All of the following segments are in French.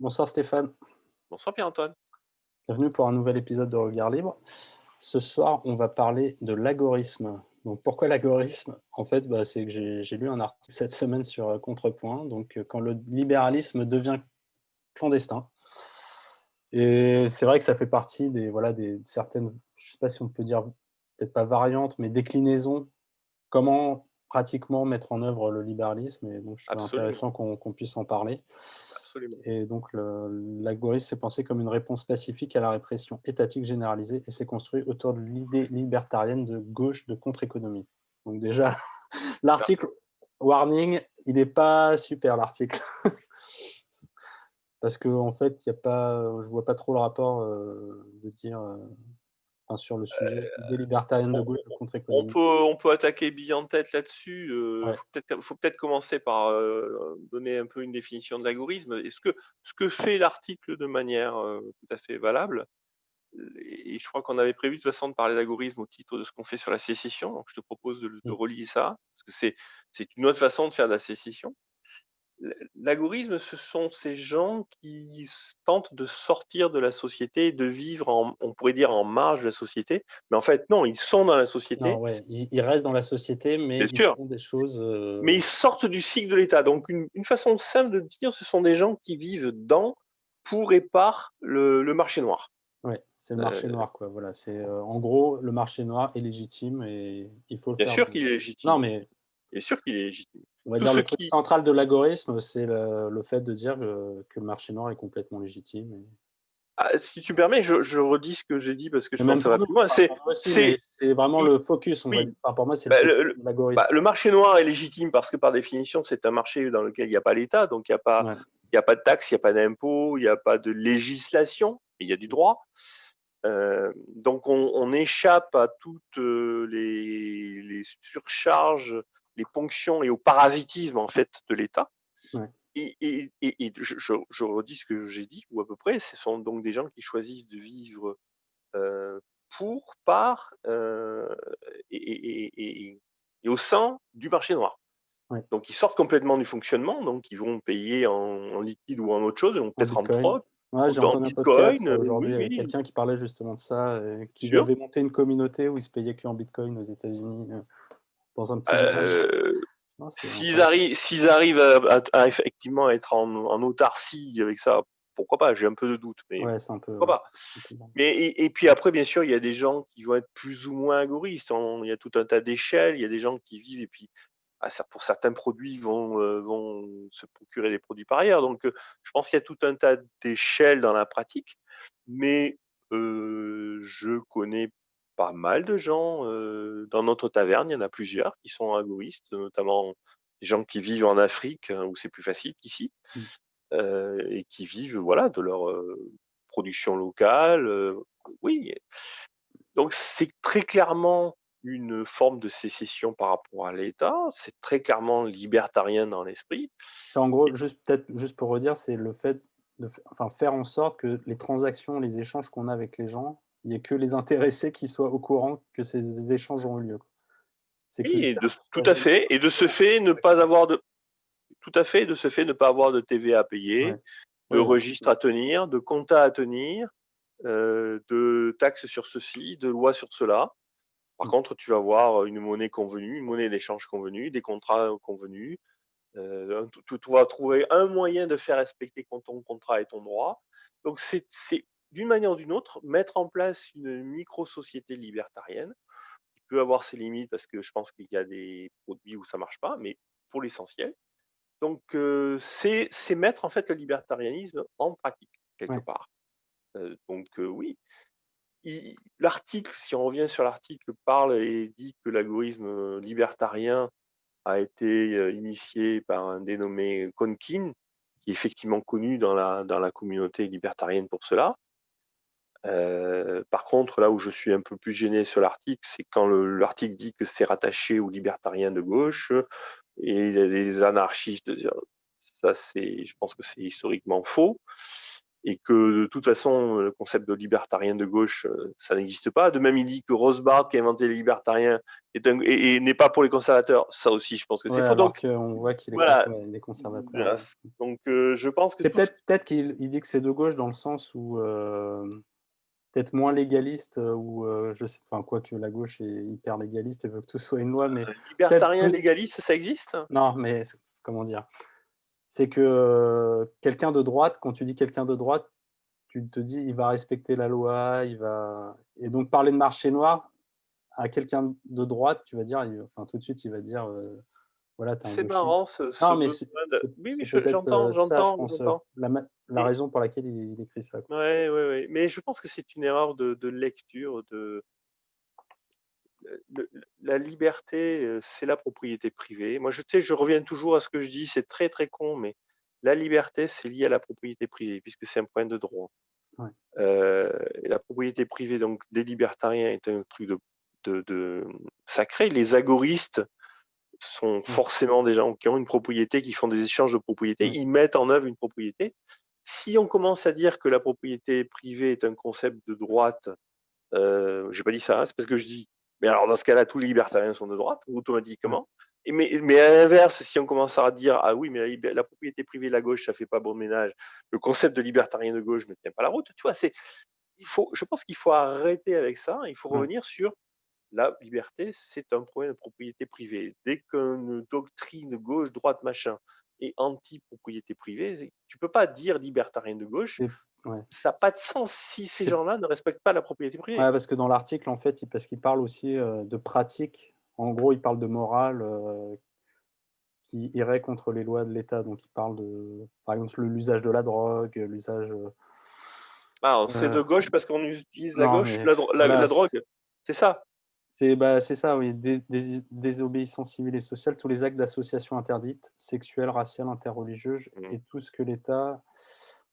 Bonsoir Stéphane, Bonsoir Pierre-Antoine. bienvenue pour un nouvel épisode de Regard Libre. Ce soir, on va parler de l'agorisme. Donc pourquoi l'agorisme? En fait, c'est que j'ai lu un article cette semaine sur Contrepoint, quand le libéralisme devient clandestin. Et c'est vrai que ça fait partie des, voilà, des certaines, je ne sais pas si on peut dire, peut-être pas variantes, mais déclinaisons. Comment pratiquement mettre en œuvre le libéralisme? Et donc je trouvais Absolument, intéressant qu'on puisse en parler. absolument. Et donc l'algorithme s'est pensé comme une réponse pacifique à la répression étatique généralisée et s'est construit autour de l'idée libertarienne de gauche de contre-économie. Donc déjà, Ah, l'article warning, il n'est pas super l'article. Parce qu'en fait, il y a pas, je vois pas trop le rapport, de dire, enfin sur le sujet, idée libertarienne de on gauche de on on contre-économie. peut on peut attaquer bille en tête là-dessus, Ouais, faut peut-être commencer par, donner un peu une définition de l'agorisme et ce que fait l'article de manière, tout à fait valable, et je crois qu'on avait prévu de toute façon de parler d'algorithme au titre de ce qu'on fait sur la sécession, donc je te propose de mmh, relier ça, parce que c'est une autre façon de faire de la sécession. L'agorisme, ce sont ces gens qui tentent de sortir de la société et de vivre on pourrait dire en marge de la société, mais en fait non, ils sont dans la non, société, ouais, ils restent dans la société, bien mais ils sûr, font des choses, mais ils sortent du cycle de l'État. Donc une façon simple de dire, ce sont des gens qui vivent dans, pour et par le marché noir. ouais, c'est le marché Heu, noir, quoi, voilà, en gros, le marché noir est légitime et il faut le Bien faire sûr vivre. qu'il est Non, légitime, mais bien sûr qu'il est légitime. on va Tout dire ce le truc qui central de l'algorithme, c'est le fait de dire, que le marché noir est complètement légitime Si tu permets, je redis ce que j'ai dit parce que et je pense même que ça pour va nous, plus loin. enfin pour nous aussi, mais c'est vraiment I le focus, on va oui. dire. Enfin, pour moi, c'est le Bah, focus de l'algorithme. le marché noir est légitime parce que par définition, c'est un marché dans lequel il n'y a pas l'État, donc Ouais, il y a pas de taxes, il n'y a pas d'impôts, il n'y a pas de législation, mais il y a du droit. Donc on échappe à toutes les surcharges, les ponctions et au parasitisme en fait de l'État. ouais, Et je redis ce que j'ai dit, ou à peu près, ce sont donc des gens qui choisissent de vivre pour, par et au sein du marché noir. ouais. Donc ils sortent complètement du fonctionnement, donc ils vont payer en liquide ou en autre chose, ils vont En peut-être en bitcoin. prod Ouais, ou j'ai en entendu un podcast, bitcoin, aujourd'hui oui, avec oui, quelqu'un qui parlait justement de ça, qu'ils sûr. avaient monté une communauté où ils se payaient qu'en bitcoin aux États-Unis, dans un petit village. Heu, Non, c'est intéressant. s'ils arrivent à effectivement être en autarcie avec ça, pourquoi pas? J'ai un peu de doute, mais Ouais, c'est un peu, ouais, pourquoi pas? c'est un peu bon. Mais et puis après, bien sûr, il y a des gens qui vont être plus ou moins agoristes. Il y a tout un tas d'échelles. Il y a des gens qui vivent et puis pour certains produits vont se procurer des produits par ailleurs. Donc, je pense qu'il y a tout un tas d'échelles dans la pratique. Mais, je connais pas mal de gens, dans notre taverne, il y en a plusieurs qui sont agoristes, notamment des gens qui vivent en Afrique, où c'est plus facile qu'ici, Mmh. et qui vivent, voilà, de leur, production locale, oui, donc c'est très clairement une forme de sécession par rapport à l'État, c'est très clairement libertarien dans l'esprit. C'est en Et gros, juste pour redire, c'est le fait de faire en sorte que les transactions, les échanges qu'on a avec les gens, il y ait que les intéressés qui soient au courant que ces échanges ont eu lieu, quoi. C'est que oui, l'État tout soit à gêné fait, par et de ça. ce fait, ne pas avoir de tout à fait, de ce fait, ne pas avoir de TVA à Ouais. payer, de Ouais, registres à tenir, de compta à tenir, de taxes sur ceci, de lois sur cela. Par mmh, contre, tu vas avoir une monnaie convenue, une monnaie d'échange convenue, des contrats convenus. Tu vas trouver un moyen de faire respecter ton contrat et ton droit. Donc c'est d'une manière ou d'une autre, mettre en place une micro-société libertarienne, qui peut avoir ses limites parce que je pense qu'il y a des produits où ça marche pas, mais pour l'essentiel. Donc c'est mettre en fait le libertarianisme en pratique, quelque ouais, part. Donc oui, l'article, si on revient sur l'article, parle et dit que l'algorithme, libertarien a été, initié par un dénommé Konkin, qui est effectivement connu dans la communauté libertarienne pour cela. Par contre, là où je suis un peu plus gêné sur l'article, c'est quand l'article dit que c'est rattaché aux libertariens de gauche et les anarchistes, ça je pense que c'est historiquement faux. et que de toute façon, le concept de libertarien de gauche, ça n'existe pas. De même, il dit que Rothbard, qui a inventé les libertariens, et n'est pas pour les conservateurs. Ça aussi, je pense que c'est Ouais, faux. alors Donc, qu'on voit qu'il est, voilà. il est conservateur. Voilà. Ouais. Donc, je pense que C'est tout ce... peut-être qu'il dit que c'est de gauche dans le sens où peut-être moins légaliste, ou je sais, enfin, quoi que la gauche est hyper légaliste et veut que tout soit une loi, mais peut-être libertarien plus. légaliste, ça existe? Non, mais comment dire? C'est que quelqu'un de droite, quand tu dis quelqu'un de droite, tu te dis il va respecter la loi, il va. Et donc parler de marché noir à quelqu'un de droite, tu vas dire, enfin, tout de suite, il va dire voilà, tu es un C'est gauchiste. marrant ce Non, mais besoin de... Oui, oui, c'est peut-être j'entends, ça, je j'entends, pense, j'entends. la Mais raison pour laquelle il écrit ça, quoi. ouais, ouais, ouais. Mais je pense que c'est une erreur de lecture. La liberté, c'est la propriété privée. Moi, tu sais, je reviens toujours à ce que je dis, c'est très très con, mais la liberté, c'est lié à la propriété privée, puisque c'est un problème de droit. Ouais. Et la propriété privée, donc des libertariens, est un truc sacré. Les agoristes sont Mmh. forcément des gens qui ont une propriété, qui font des échanges de propriété, Mmh. ils mettent en œuvre une propriété. Si on commence à dire que la propriété privée est un concept de droite, j'ai pas dit ça, hein, c'est parce que je dis, mais alors dans ce cas-là, tous les libertariens sont de droite, Ouais. automatiquement. Mais à l'inverse, si on commence à dire, ah oui, mais la propriété privée, la gauche, ça fait pas bon ménage, le concept de libertarien de gauche ne tient pas la route, tu vois, je pense qu'il faut arrêter avec ça, il faut Ouais. revenir sur la liberté, c'est un problème de propriété privée. Dès qu'une doctrine gauche, droite, machin est anti-propriété privée, tu peux pas dire libertarien de gauche, C'est ouais. ça n'a pas de sens si ces C'est gens-là ne respectent pas la propriété privée. Ouais, parce que dans l'article, en fait, parce qu'il parle aussi, de pratiques. En gros, il parle de morale, qui irait contre les lois de l'État. Donc il parle de, par exemple, l'usage de la drogue, l'usage, Alors, c'est de heu gauche parce qu'on utilise la non, gauche, mais la voilà, drogue, c'est ça? c'est ça, oui, désobéissance civile et sociale, tous les actes d'association interdites, sexuelles, raciales, interreligieuses Mmh. et tout ce que l'État,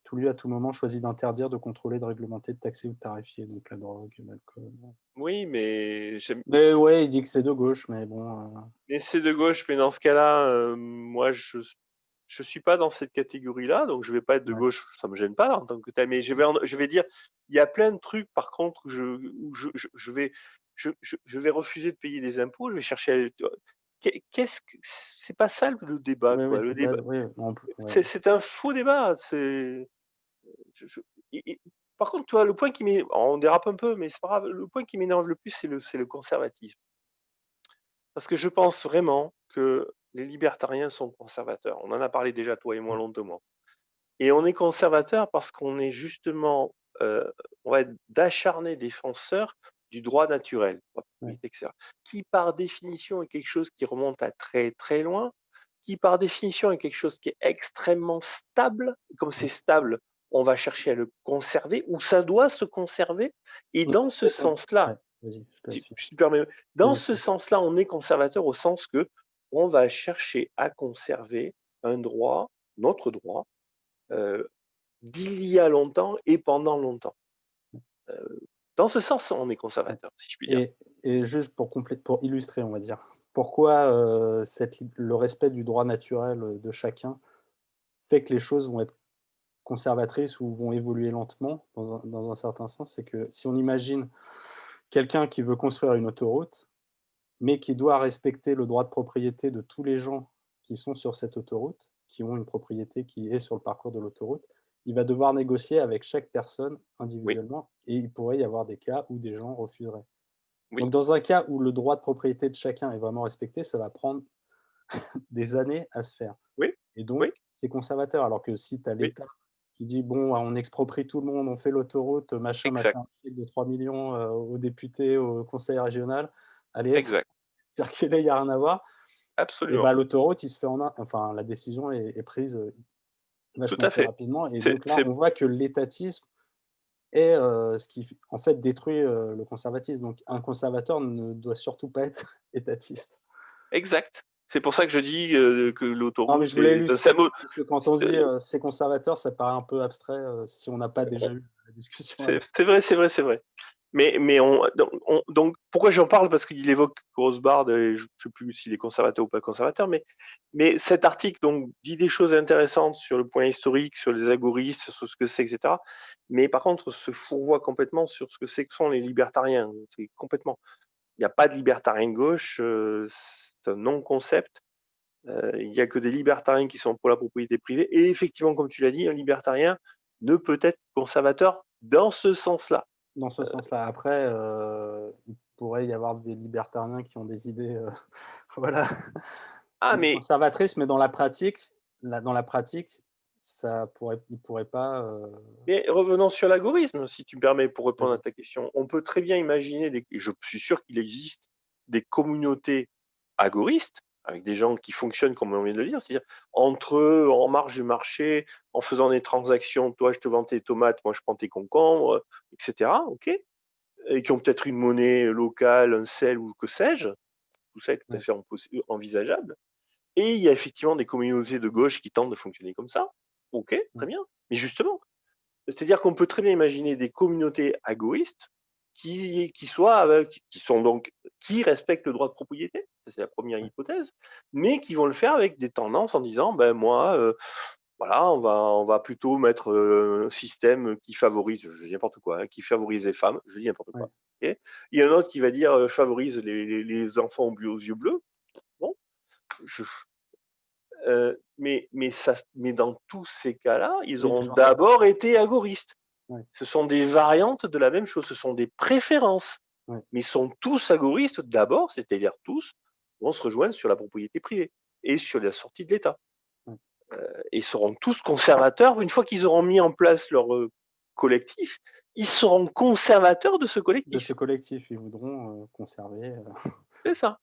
tout lieu, à tout moment, choisit d'interdire, de contrôler, de réglementer, de taxer ou de tarifier, donc la drogue, l'alcool. Oui, mais Mais ouais, il dit que c'est de gauche, mais bon, c'est de gauche, mais dans ce cas-là, moi, je suis pas dans cette catégorie-là, donc je vais pas être de ouais. gauche, ça me gêne pas en tant que tel, mais je vais dire, il y a plein de trucs par contre où je vais refuser de payer des impôts, je vais chercher qu'est-ce que c'est pas ça le débat Oui, oui, quoi, le c'est pas débat oui, en p ouais. c'est un faux débat, c'est je et par contre, toi, le point qui m'é on dérape un peu, mais c'est pas grave, le point qui m'énerve le plus, c'est le conservatisme. Parce que je pense vraiment que les libertariens sont conservateurs. On en a parlé déjà, toi et moi, Mmh. longuement. Et on est conservateur parce qu'on est justement, on va être d'acharnés défenseurs du droit naturel, la Ouais. propriété, etc. Qui, par définition, est quelque chose qui remonte à très, très loin, qui, par définition, est quelque chose qui est extrêmement stable. Comme c'est Ouais. stable, on va chercher à le conserver, ou ça doit se conserver. Et Mmh. dans ce Ouais, sens-là, vas-y, je te si laisse finir. je te permets, dans Vas-y, ce finis. sens-là, on est conservateur au sens que on va chercher à conserver un droit, notre droit, heu, d'il y a longtemps et pendant longtemps. Heu, dans ce sens, on est Ouais. conservateur, si je puis dire. Et juste pour illustrer, on va dire, pourquoi, le respect du droit naturel, de chacun fait que les choses vont être conservatrices ou vont évoluer lentement dans un certain sens, c'est que si on imagine quelqu'un qui veut construire une autoroute, mais qui doit respecter le droit de propriété de tous les gens qui sont sur cette autoroute, qui ont une propriété qui est sur le parcours de l'autoroute, il va devoir négocier avec chaque personne Oui, individuellement et il pourrait y avoir des cas où des gens refuseraient. oui, Donc dans un cas où le droit de propriété de chacun est vraiment respecté, ça va prendre des années à se faire oui, et donc oui, c'est conservateur. Alors que si tu as oui, l'État qui dit: «Bon, on exproprie tout le monde, on fait l'autoroute, machin, exact, machin, un chèque de 3 millions 000 aux députés, au conseil régional, allez, exact, circulez, il y a rien à voir». Et absolument, bah, l'autoroute, il se fait en un enfin, la décision est prise, tout vachement à plus fait. rapidement et C'est donc là, c'est on voit que l'étatisme est, ce qui en fait détruit, le conservatisme. Donc un conservateur ne doit surtout pas être étatiste. exact. C'est pour ça que je dis, que Non, mais l'autoroute, je voulais c'est un illustrer symbole. parce que quand on dit, c'est conservateur, ça paraît un peu abstrait, si on n'a pas déjà eu la discussion avant. C'est vrai, c'est vrai, c'est vrai. Donc, pourquoi j'en parle? Parce qu'il évoque Grossbard, et je ne sais plus s'il est conservateur ou pas conservateur, mais cet article donc, dit des choses intéressantes sur le point historique, sur les algorithmes, sur ce que c'est, etc. Mais par contre, se fourvoie complètement sur ce que sont les libertariens. C'est complètement. Il n'y a pas de libertarien de gauche, c'est un non-concept. Il n'y a que des libertariens qui sont pour la propriété privée. Et effectivement, comme tu l'as dit, un libertarien ne peut être conservateur dans ce sens-là. Dans ce sens-là. Après, il pourrait y avoir des libertariens qui ont des idées, voilà, Ah, mais conservatrices, mais dans la pratique, ils pourraient pas, Mais revenons sur l'algorithme, si tu me permets, pour répondre à vas-y. ta question. On peut très bien imaginer, et je suis sûr qu'il existe, des communautés agoristes, avec des gens qui fonctionnent comme on vient de le dire, c'est-à-dire entre eux, en marge du marché, en faisant des transactions, toi je te vends tes tomates, moi je prends tes concombres, etc. Ok, et qui ont peut-être une monnaie locale, un sel ou que sais-je, tout ça est tout à Ouais, fait envisageable. Et il y a effectivement des communautés de gauche qui tentent de fonctionner comme ça. Ok, ouais, très bien. Mais justement, c'est-à-dire qu'on peut très bien imaginer des communautés agoristes qui respectent le droit de propriété, ça c'est la première ouais, hypothèse, mais qui vont le faire avec des tendances en disant, ben moi, voilà, on va plutôt mettre un système qui favorise, je dis n'importe quoi, hein, qui favorise les femmes, je dis n'importe quoi. ouais. Ok. Il y a un autre qui va dire favorise les enfants aux yeux bleus. Bon, je, mais dans tous ces cas-là, ils Oui, les auront gens sont d'abord été agoristes. ouais, Ce sont des variantes de la même chose, ce sont des préférences. ouais, Mais ils sont tous agoristes d'abord, c'est-à-dire tous vont se rejoindre sur la propriété privée et sur la sortie de l'État. ouais. Et seront tous conservateurs. Une fois qu'ils auront mis en place leur collectif, ils seront conservateurs de ce De ce collectif. collectif, ils voudront, conserver, C'est ça.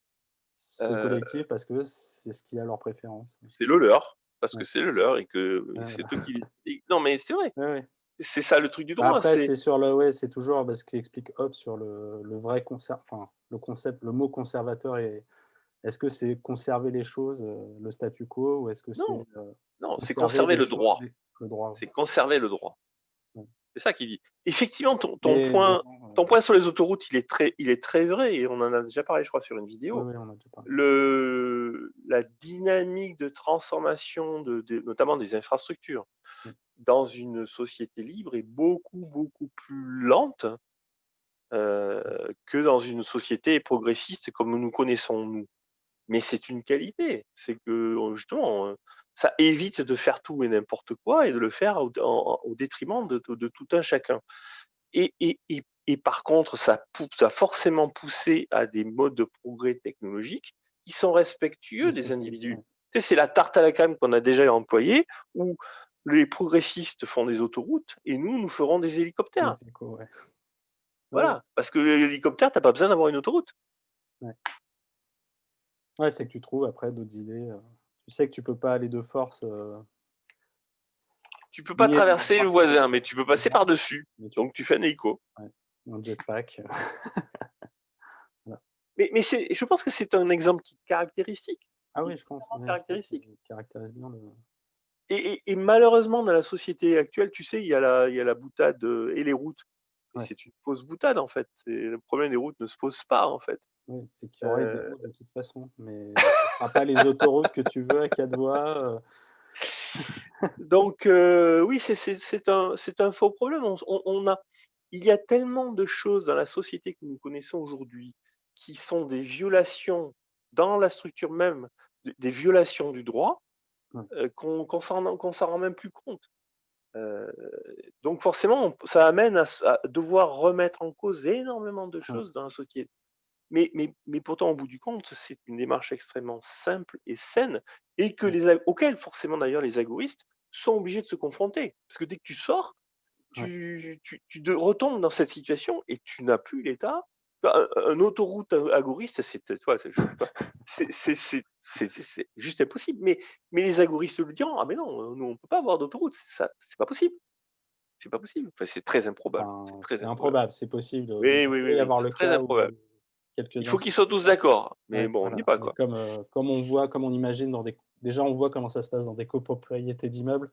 ce Euh, collectif parce que c'est ce qui a leur préférence. c'est le leur, parce que Ouais, c'est le leur et que ouais, c'est voilà. eux qui. Non, mais c'est vrai. Ouais, ouais. C'est ça le truc du Bah, droit. après, C'est c'est sur le ouais, c'est toujours parce qu'explique Hobbes sur le vrai enfin, le concept, le mot conservateur est-ce que c'est conserver les choses, le statu quo ou est-ce que c'est, non, non, c'est conserver conserver les le choses droit. le droit? C'est conserver le droit. Ouais. C'est ça qu'il dit. Effectivement, ton Mais les point, gens, ton point sur les autoroutes, il est très vrai, et on en a déjà parlé, je crois, sur une oui, vidéo. oui, on a déjà parlé. La dynamique de transformation, notamment des infrastructures, Mmh. dans une société libre est beaucoup, beaucoup plus lente que dans une société progressiste comme nous connaissons, nous. Mais c'est une qualité. C'est que, justement, ça évite de faire tout et n'importe quoi et de le faire au détriment de tout un chacun. Et par contre, ça a forcément poussé à des modes de progrès technologiques qui sont respectueux des Respectueux, individus. ouais. Tu sais, c'est la tarte à la crème qu'on a déjà employée, où les progressistes font des autoroutes et nous ferons des hélicoptères. Les échos, ouais. Ouais, ouais, Voilà, parce que l'hélicoptère, tu n'as pas besoin d'avoir une autoroute. ouais. Ouais, c'est que tu trouves après d'autres idées, tu sais que tu peux pas aller de force, Tu peux pas ni aller traverser le droit ni voisin, mais tu peux passer devant, par-dessus. mais tu Donc tu fais un hélico. ouais, un jetpack, voilà. Je pense que c'est un exemple Ah qui oui, est je pense, clairement ouais, je pense qu'il caractéristique. caractérise bien le Et malheureusement, dans la société actuelle, tu sais, il y a la boutade et les routes. Et ouais, c'est une fausse boutade, en fait. Le problème des routes ne se pose pas, en fait. oui, c'est qu'il y aurait des Euh, routes de toute façon, mais ce sera pas les autoroutes que tu veux à 4 voies, donc, oui, c'est un faux problème. Il y a tellement de choses dans la société que nous connaissons aujourd'hui qui sont des violations dans la structure même, des violations du droit, ouais, qu'on s'en rend même plus compte. Euh, donc forcément, ça amène à devoir remettre en cause énormément de ouais, choses dans la société. Mais pourtant, au bout du compte, c'est une démarche extrêmement simple et saine, et ouais, auquel forcément d'ailleurs les algorithmes sont obligés de se confronter. Parce que dès que tu sors, ouais. retombes dans cette situation et tu n'as plus l'état. Un autoroute agoriste, je sais pas, c'est juste impossible. Mais les agoristes le diront, ah mais non, nous on peut pas avoir d'autoroute, ça, c'est pas possible. C'est pas possible. Enfin, c'est très improbable. C'est Enfin, très c'est improbable. improbable, c'est possible, il Oui, oui, oui, pourrait y oui, avoir c'est le très cas improbable. où Il quelques faut qu'ils instants soient tous d'accord, mais ouais, bon, on n'y est voilà, pas, mais quoi. comme on voit, comme on imagine dans des déjà on voit comment ça se passe dans des copropriétés d'immeubles.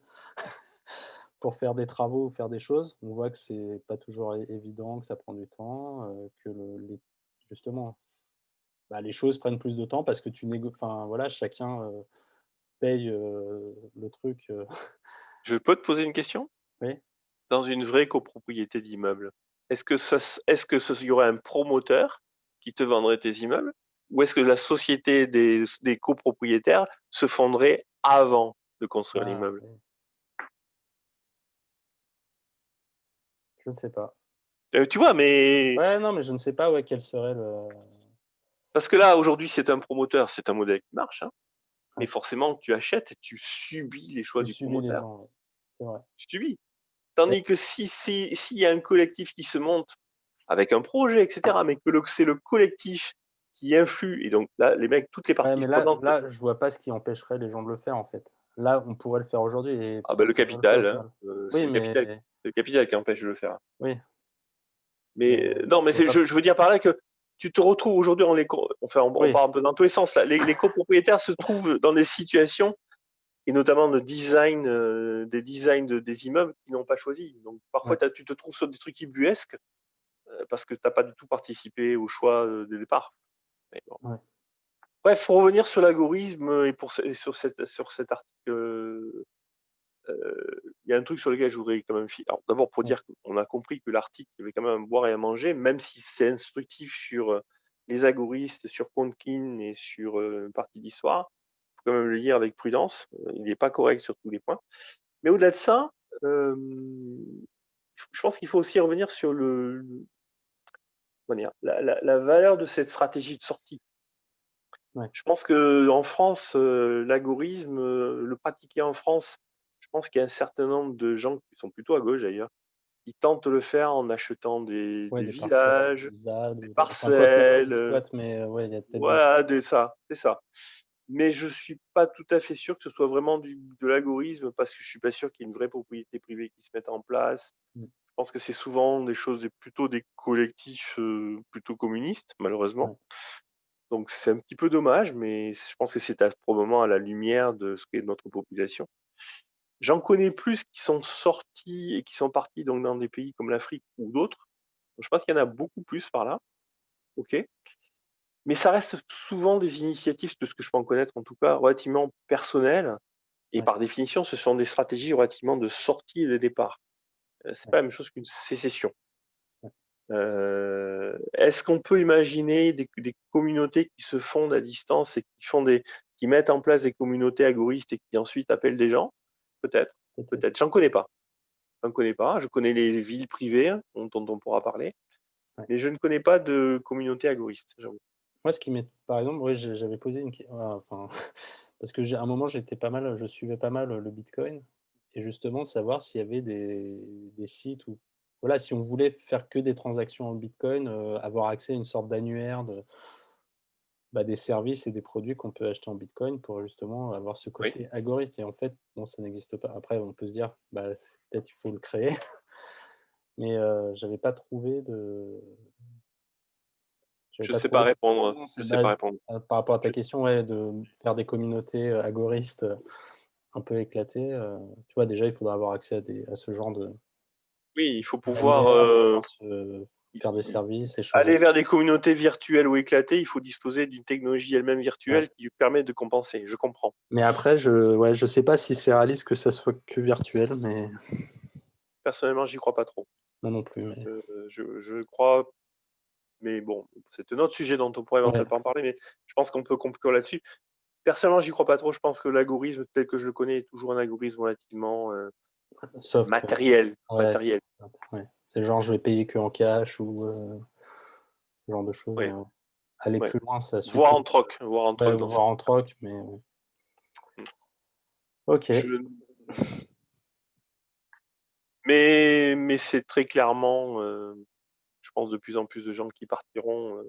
pour faire des travaux ou faire des choses, on voit que c'est pas toujours évident, que ça prend du temps, que justement, bah, les choses prennent plus de temps parce que enfin voilà, chacun, paye, le truc, Je peux te poser une question? oui. Dans une vraie copropriété d'immeubles, il y aurait un promoteur qui te vendrait tes immeubles? Ou est-ce que la société des copropriétaires se fonderait avant de construire Ah l'immeuble? oui, je ne sais pas. Tu vois? Mais Ouais, non, mais je ne sais pas, ouais, quel serait le parce que là, aujourd'hui, c'est un promoteur, c'est un modèle qui marche, hein, mais ouais, forcément, tu achètes et tu subis les choix tu du subis les promoteur. gens, ouais, c'est vrai. Tu subis. Et Tandis que s'il y a un collectif qui se monte avec un projet et cetera, mais que c'est le collectif qui influe et donc là, les mecs, toutes les ouais, parties mais là prenantes. là, je vois pas ce qui empêcherait les gens de le faire, en fait. Là, on pourrait le faire aujourd'hui et Ah bah, le personne ne le fait au capital, hein, final. c'est Oui, mais le capital qui empêche de le faire. oui, Mais mais non, mais je vois pas je veux dire par là que tu te retrouves aujourd'hui en les co enfin, on oui, part un peu dans tous les sens là. Les copropriétaires se trouvent dans des situations et notamment de design, des designs des immeubles qu'ils n'ont pas choisis. Donc parfois ouais, tu te trouves sur des trucs ubuesques, parce que tu as pas du tout participé au choix, dès le départ. Mais bon. ouais, Bref, pour revenir sur l'algorithme et sur cet article, il y a un truc sur lequel je voudrais quand même alors d'abord pour ouais, dire qu'on a compris que l'article, il y avait quand même à boire et à manger, même si c'est instructif sur, les algorithmes, sur Conkin et sur, une partie d'histoire. Il faut quand même le lire avec prudence, il n'est pas correct sur tous les points. Mais au-delà de ça, je pense qu'il faut aussi revenir sur comment dire? La valeur de cette stratégie de sortie. ouais, Je pense qu'en France, l'algorithme, le pratiquer en France, je pense qu'il y a un certain nombre de gens qui sont plutôt à gauche d'ailleurs, qui tentent de le faire en achetant ouais, des des parcelles, villages, des ZAD des ou des enfin, quoique non, parcelles, ils squattent, mais ouais, il y a peut-être des voilà, c'est ça. Mais je suis pas tout à fait sûr que ce soit vraiment de l'algorithme parce que je suis pas sûr qu'il y ait une vraie propriété privée qui se mette en place. mmh, Je pense que c'est souvent des choses plutôt des collectifs, plutôt communistes malheureusement. ouais, Donc c'est un petit peu dommage, mais je pense que c'est probablement à la lumière de ce qu'est notre population. J'en connais plus qui sont sortis et qui sont partis donc dans des pays comme l'Afrique ou d'autres. Je pense qu'il y en a beaucoup plus par là, OK. Mais ça reste souvent des initiatives, de ce que je peux en connaître en tout cas, relativement personnelles et ouais, par définition, ce sont des stratégies relativement de sortie et de départ. C'est ouais, pas la même chose qu'une sécession. ouais. Est-ce qu'on peut imaginer des communautés qui se fondent à distance et qui mettent en place des communautés agoristes et qui ensuite appellent des gens? Peut-être, Peut-être, peut-être. J'en connais pas. J'en connais pas. Je connais les villes privées, hein, dont on pourra parler, ouais. mais je ne connais pas de communauté agoriste, j'avoue. Moi, ce qui m'est par exemple, ouais, j'avais posé une ques voilà, enfin, parce que j'ai à un moment, je suivais pas mal, le bitcoin et justement savoir s'il y avait des sites où voilà, si on voulait faire que des transactions en bitcoin, avoir accès à une sorte d'annuaire bah, des services et des produits qu'on peut acheter en bitcoin pour justement avoir ce Oui. côté agoriste et en fait, bon, ça n'existe pas. Après, on peut se dire, bah, c'est peut-être il faut le créer, mais j'avais Je pas sais pas trouvé de répondre, réponse je sais pas base répondre. par rapport à ta Je question, ouais, de faire des communautés, agoristes, un peu éclatées, tu vois, déjà, il faudrait avoir accès à ce genre de Oui, il faut pouvoir, d'annuaire, pouvoir se i faire des i services, échanger. aller vers des communautés virtuelles ou éclatées, il faut disposer d'une technologie elle-même Ouais, virtuelle qui permet de compenser. Je comprends. mais après, je sais pas si c'est réaliste que ça soit que virtuel, mais Personnellement, j'y crois pas trop. moi non plus, mais Je crois, mais bon, c'est un autre sujet dont on pourrait ouais, éventuellement parler, mais je pense qu'on peut conclure là-dessus. Personnellement, j'y crois pas trop. Je pense que l'algorithme tel que je le connais est toujours un algorithme relativement, soft, ouais. matériel, Ouais, matériel. ouais. C'est genre je vais payer que en cash ou, ce genre de choses, Ouais, aller ouais. plus loin, ça suppose Voire en ouais, troc dans voir en troc, mais mmh. OK, Je mais c'est très clairement, je pense de plus en plus de gens qui partiront,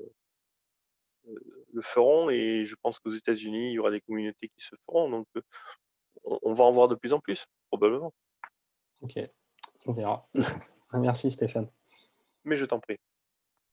le feront et je pense qu'aux États-Unis, il y aura des communautés qui se feront donc on va en voir de plus en plus, probablement. OK, on verra. Merci Stéphane. Mais je t'en prie.